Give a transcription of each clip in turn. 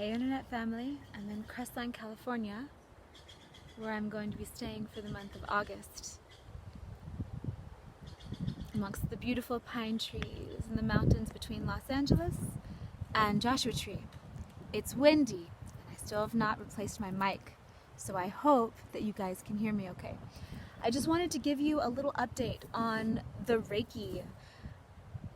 Hey Internet family, I'm in Crestline, California, where I'm going to be staying for the month of August, amongst the beautiful pine trees in the mountains between Los Angeles and Joshua Tree. It's windy, and I still have not replaced my mic, so I hope that you guys can hear me okay. I just wanted to give you a little update on the Reiki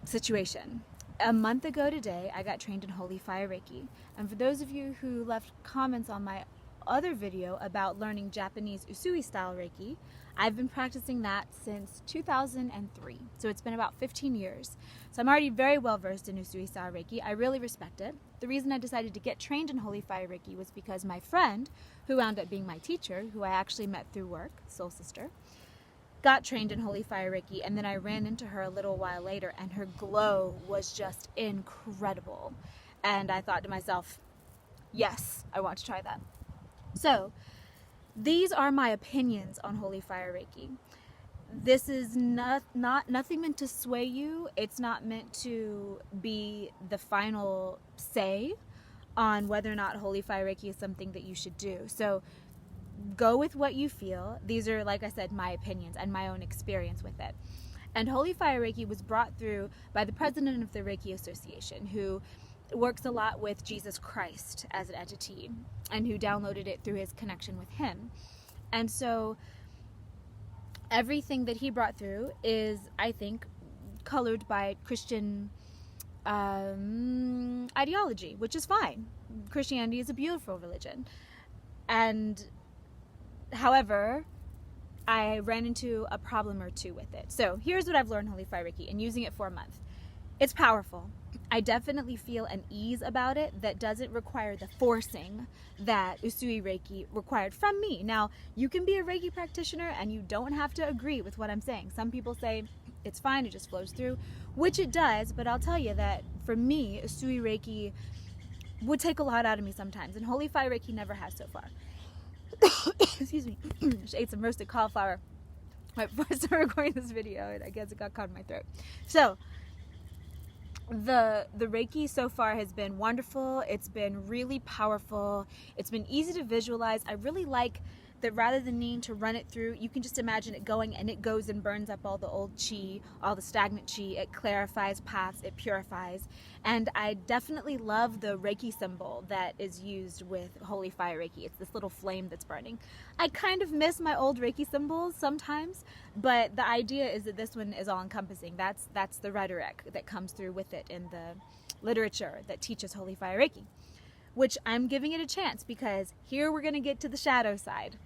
situation. A month ago today, I got trained in Holy Fire Reiki. And for those of you who left comments on my other video about learning Japanese Usui style Reiki, I've been practicing that since 2003. So it's been about 15 years. So I'm already very well versed in Usui style Reiki. I really respect it. The reason I decided to get trained in Holy Fire Reiki was because my friend, who wound up being my teacher, who I actually met through work, soul sister, got trained in Holy Fire Reiki, and then I ran into her a little while later, and her glow was just incredible. And I thought to myself, yes, I want to try that. So these are my opinions on Holy Fire Reiki. This is nothing meant to sway you. It's not meant to be the final say on whether or not Holy Fire Reiki is something that you should do. So go with what you feel. These are, like I said, my opinions and my own experience with it. And Holy Fire Reiki was brought through by the president of the Reiki Association, who works a lot with Jesus Christ as an entity, and who downloaded it through his connection with him. And so everything that he brought through is, I think, colored by Christian ideology, which is fine. Christianity is a beautiful religion. And however, I ran into a problem or two with it. So here's what I've learned Holy Fire Reiki and using it for a month. It's powerful. I definitely feel an ease about it that doesn't require the forcing that Usui Reiki required from me. Now, you can be a Reiki practitioner and you don't have to agree with what I'm saying. Some people say it's fine, it just flows through, which it does, but I'll tell you that for me, Usui Reiki would take a lot out of me sometimes, and Holy Fire Reiki never has so far. Excuse me. Just ate some roasted cauliflower right before I started recording this video, and I guess it got caught in my throat. So the Reiki so far has been wonderful. It's been really powerful. It's been easy to visualize. I really like that rather than needing to run it through, you can just imagine it going, and it goes and burns up all the old chi, all the stagnant chi. It clarifies paths, it purifies. And I definitely love the Reiki symbol that is used with Holy Fire Reiki. It's this little flame that's burning. I kind of miss my old Reiki symbols sometimes, but the idea is that this one is all-encompassing. That's the rhetoric that comes through with it in the literature that teaches Holy Fire Reiki, which I'm giving it a chance because here we're going to get to the shadow side.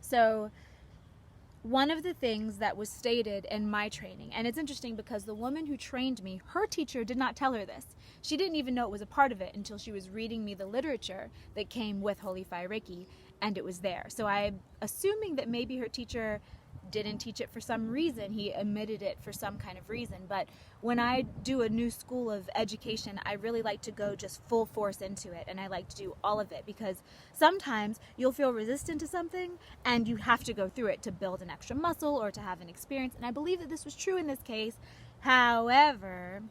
So one of the things that was stated in my training, and it's interesting because the woman who trained me, her teacher did not tell her this. She didn't even know it was a part of it until she was reading me the literature that came with Holy Fire Reiki, and it was there. So I'm assuming that maybe her teacher didn't teach it for some reason. He omitted it for some kind of reason. But when I do a new school of education, I really like to go just full force into it, and I like to do all of it because sometimes you'll feel resistant to something and you have to go through it to build an extra muscle or to have an experience, and I believe that this was true in this case. However,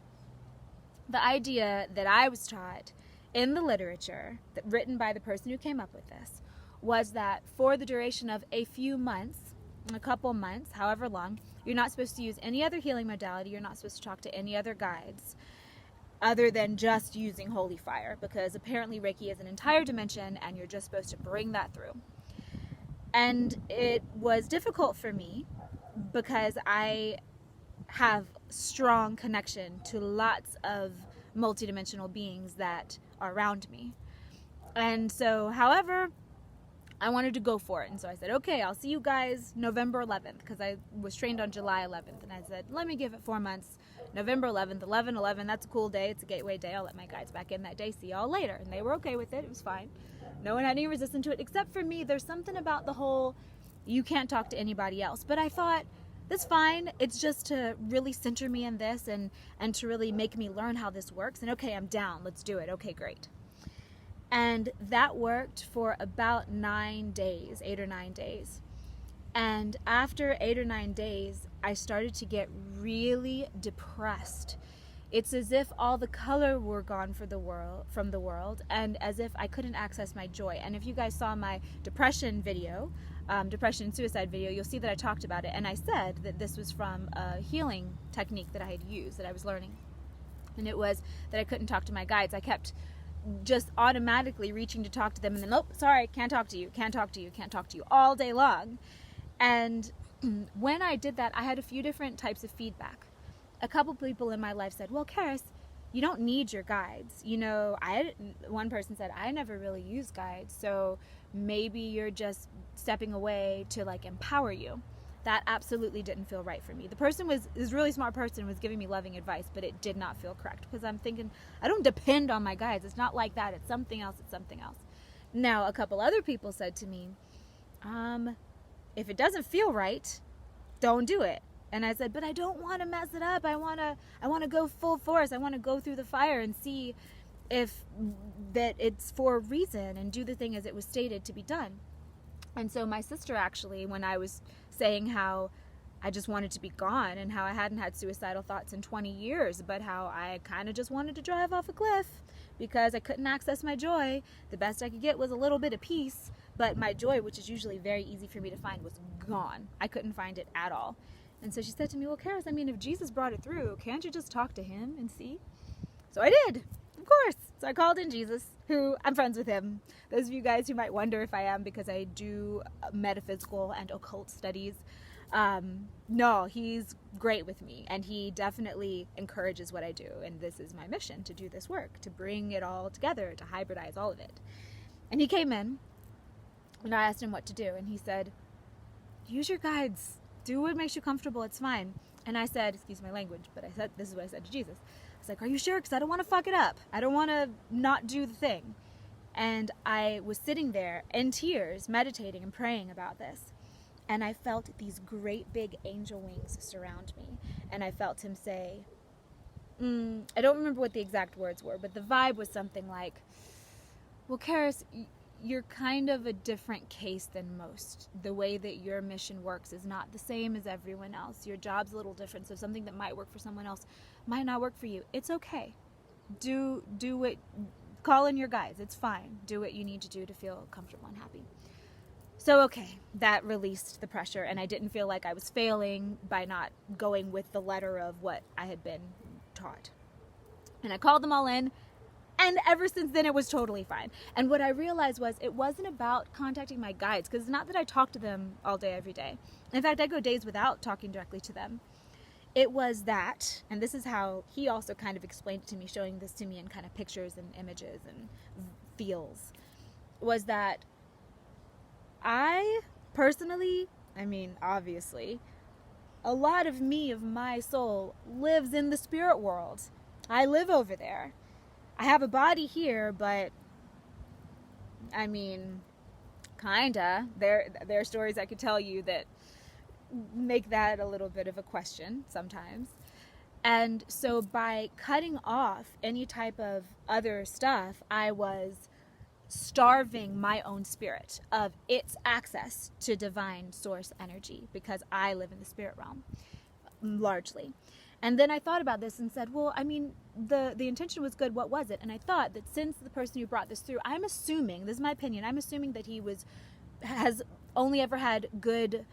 the idea that I was taught in the literature that written by the person who came up with this was that for the duration of a few months, a couple months, however long, you're not supposed to use any other healing modality. You're not supposed to talk to any other guides other than just using Holy Fire, because apparently Reiki is an entire dimension and you're just supposed to bring that through. And it was difficult for me because I have strong connection to lots of multidimensional beings that are around me. And so, however, I wanted to go for it, and so I said, okay, I'll see you guys November 11th, because I was trained on July 11th, and I said, let me give it 4 months. November 11th, 11/11, that's a cool day, it's a gateway day, I'll let my guides back in that day, see y'all later. And they were okay with it, it was fine. No one had any resistance to it, except for me. There's something about the whole, you can't talk to anybody else, but I thought, that's fine, it's just to really center me in this, and to really make me learn how this works, and okay, I'm down, let's do it, okay, great. And that worked for about 9 days, 8 or 9 days. And after 8 or 9 days, I started to get really depressed. It's as if all the color were gone from the world, and as if I couldn't access my joy. And if you guys saw my depression video, depression and suicide video, you'll see that I talked about it, and I said that this was from a healing technique that I had used, that I was learning. And it was that I couldn't talk to my guides. I kept just automatically reaching to talk to them, and then, oh, sorry, can't talk to you all day long. And when I did that, I had a few different types of feedback. A couple people in my life said, well, Karis, you don't need your guides. One person said, I never really use guides, so maybe you're just stepping away to like empower you. That absolutely didn't feel right for me. The person was a really smart person, was giving me loving advice, but it did not feel correct, because I'm thinking, I don't depend on my guides. It's not like that. It's something else. Now, a couple other people said to me, if it doesn't feel right, don't do it. And I said, but I don't want to mess it up. I want to go full force. I want to go through the fire and see if that it's for a reason, and do the thing as it was stated to be done. And so my sister, actually, when I was saying how I just wanted to be gone, and how I hadn't had suicidal thoughts in 20 years, but how I kind of just wanted to drive off a cliff because I couldn't access my joy. The best I could get was a little bit of peace, but my joy, which is usually very easy for me to find, was gone. I couldn't find it at all. And so she said to me, well, Karis, if Jesus brought it through, can't you just talk to him and see? So I did, of course. So I called in Jesus, who I'm friends with him. Those of you guys who might wonder if I am, because I do metaphysical and occult studies, no, he's great with me, and he definitely encourages what I do. And this is my mission, to do this work, to bring it all together, to hybridize all of it. And he came in, and I asked him what to do, and he said, use your guides. Do what makes you comfortable. It's fine. And I said, excuse my language, but I said, this is what I said to Jesus. I was like, are you sure? Because I don't want to fuck it up. I don't want to not do the thing. And I was sitting there in tears, meditating and praying about this. And I felt these great big angel wings surround me. And I felt him say, I don't remember what the exact words were, but the vibe was something like, well, Karis, you're kind of a different case than most. The way that your mission works is not the same as everyone else. Your job's a little different, so something that might work for someone else might not work for you. It's okay. Do what, call in your guides. It's fine. Do what you need to do to feel comfortable and happy. So, okay, that released the pressure, and I didn't feel like I was failing by not going with the letter of what I had been taught. And I called them all in. And ever since then, it was totally fine. And what I realized was, it wasn't about contacting my guides, because it's not that I talk to them all day, every day. In fact, I go days without talking directly to them. It was that, and this is how he also kind of explained it to me, showing this to me in kind of pictures and images and feels, was that I personally, obviously, a lot of me, of my soul, lives in the spirit world. I live over there. I have a body here, but kinda. There are stories I could tell you that make that a little bit of a question sometimes. And so by cutting off any type of other stuff, I was starving my own spirit of its access to divine source energy, because I live in the spirit realm, largely. And then I thought about this and said, well, the intention was good. What was it? And I thought that since the person who brought this through, I'm assuming, this is my opinion, I'm assuming that he has only ever had good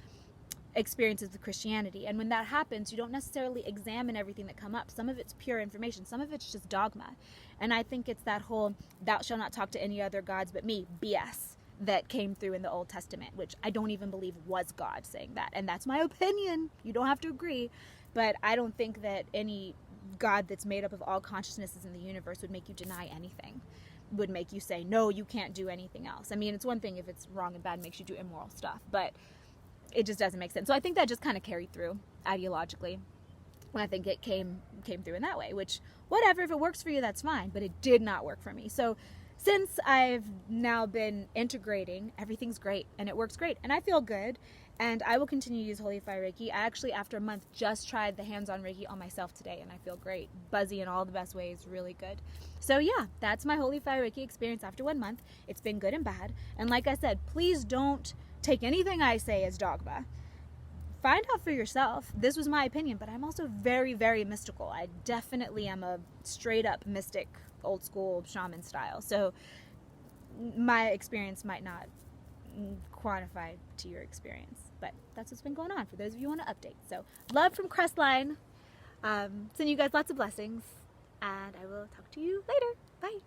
experiences with Christianity. And when that happens, you don't necessarily examine everything that come up. Some of it's pure information. Some of it's just dogma. And I think it's that whole, thou shalt not talk to any other gods but me, BS, that came through in the Old Testament, which I don't even believe was God saying that. And that's my opinion. You don't have to agree. But I don't think that any God that's made up of all consciousnesses in the universe would make you deny anything, would make you say, no, you can't do anything else. It's one thing if it's wrong and bad, makes you do immoral stuff, but it just doesn't make sense. So I think that just kind of carried through ideologically. And I think it came through in that way, which, whatever, if it works for you, that's fine. But it did not work for me. So since I've now been integrating, everything's great and it works great. And I feel good. And I will continue to use Holy Fire Reiki. I actually, after a month, just tried the hands-on Reiki on myself today, and I feel great. Buzzy in all the best ways, really good. So yeah, that's my Holy Fire Reiki experience after 1 month. It's been good and bad. And like I said, please don't take anything I say as dogma. find out for yourself. This was my opinion, but I'm also very, very mystical. I definitely am a straight up mystic, old school shaman style. So my experience might not quantify to your experience, but that's what's been going on for those of you who want to update. So love from Crestline. Send you guys lots of blessings, and I will talk to you later. Bye.